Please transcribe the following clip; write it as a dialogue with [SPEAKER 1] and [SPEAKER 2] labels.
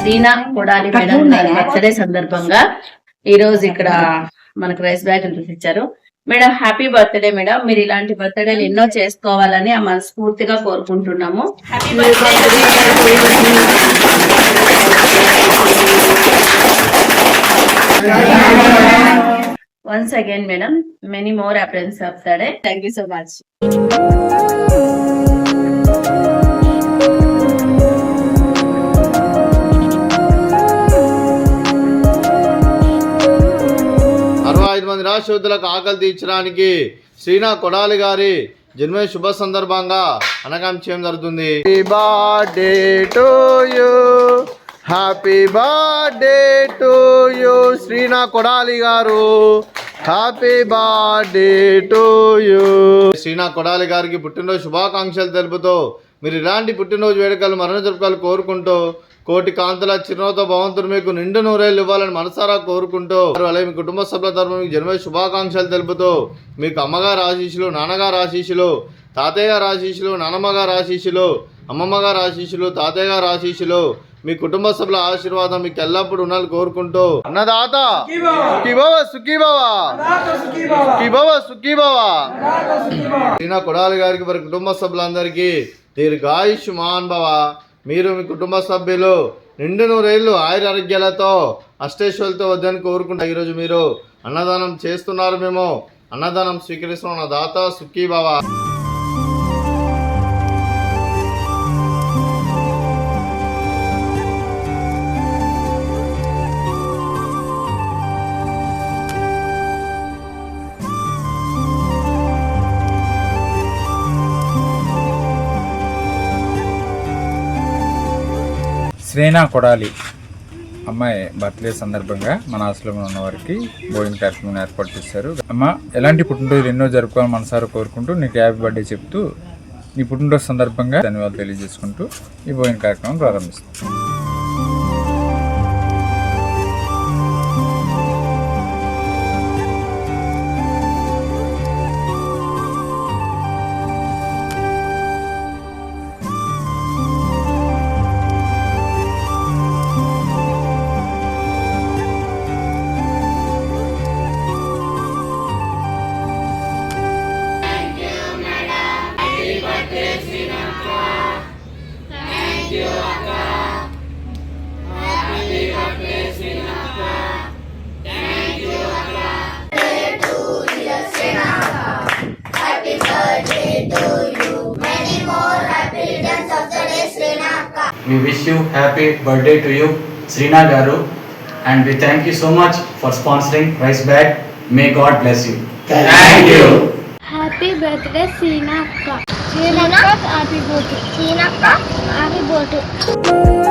[SPEAKER 1] శ్రీనా Kodali madam birthday సందర్భంగా ఈ రోజు ఇక్కడ మనకు రైస్ బ్యాగ్ ఇచ్చారు. Madam happy birthday madam. మీరు ఇలాంటి బర్త్డేలు ఎన్నో చేసుకోవాలని మనస్ఫూర్తిగా కోరుకుంటున్నాము. Once again, madam, many more happiness of the day. Thank you so much.
[SPEAKER 2] మంది రాష్ట్రలకు ఆకలి తీర్చడానికి శ్రీనా కొడాలి గారి జన్మ శుభ సందర్భంగా అనగాం చేయడం జరుగుతుంది. Happy birthday to you Sreena Kodali garu. Happy birthday to you. Sreena Kodali గారికి పుట్టినరోజు శుభాకాంక్షలు తెలుపుతూ మీరు ఇలాంటి పుట్టినరోజు వేడుకలు మరణ జరుపుకలు కోరుకుంటూ కోటి కాంతుల చిరునవ్వుతో భగవంతుడు మీకు నిండు నూరేళ్ళు ఇవ్వాలని మనసారా కోరుకుంటూ అలాగే మీ కుటుంబ సభ్యుల తరఫున మీకు జన్మ శుభాకాంక్షలు తెలుపుతూ మీకు అమ్మగారు ఆశీస్సులు, నాన్నగారు ఆశీస్సులు, తాతయ్య గారు ఆశీస్సులు, నానమ్మ గారు ఆశీస్సులు, అమ్మమ్మ గారు ఆశీస్సులు, తాతయ్య గారు ఆశీస్సులు, మీ కుటుంబ సభ్యుల ఆశీర్వాదం మీకు ఎల్లప్పుడూ ఉండాలని కోరుకుంటూ అన్నదాత శ్రీనా కొడాలి గారికి వారి కుటుంబ సభ్యులందరికీ దీర్ఘాయుష్మాన్ భవ. మీరు మీ కుటుంబ సభ్యులు నిండు నూరేళ్లు ఆయురారోగ్యాలతో అష్టేశ్వరులతో వద్దని కోరుకుంటా. ఈరోజు మీరు అన్నదానం చేస్తున్నారు, మేము అన్నదానం స్వీకరిస్తున్నాం. దాత సుఖీ భవ.
[SPEAKER 3] శ్రీనా కొడాలి అమ్మాయి బర్త్డే సందర్భంగా మన ఆశ్రమంలో ఉన్న వారికి భోజన కార్యక్రమం ఏర్పాటు చేశారు. అమ్మ ఎలాంటి పుట్టినరోజు ఎన్నో జరుపుకోవాలని మనసారా కోరుకుంటూ నీకు హ్యాపీ బర్త్డే చెప్తూ నీ పుట్టినరోజు సందర్భంగా ధన్యవాదాలు తెలియజేసుకుంటూ ఈ భోజన కార్యక్రమం ప్రారంభిస్తాం.
[SPEAKER 4] We wish you happy birthday to you, Sreena Garu, and we thank you so much for sponsoring Rice Bag. May God bless you. Thank you.
[SPEAKER 5] Happy birthday, Sreena Akka. Happy birthday. Sreena Akka, happy birthday.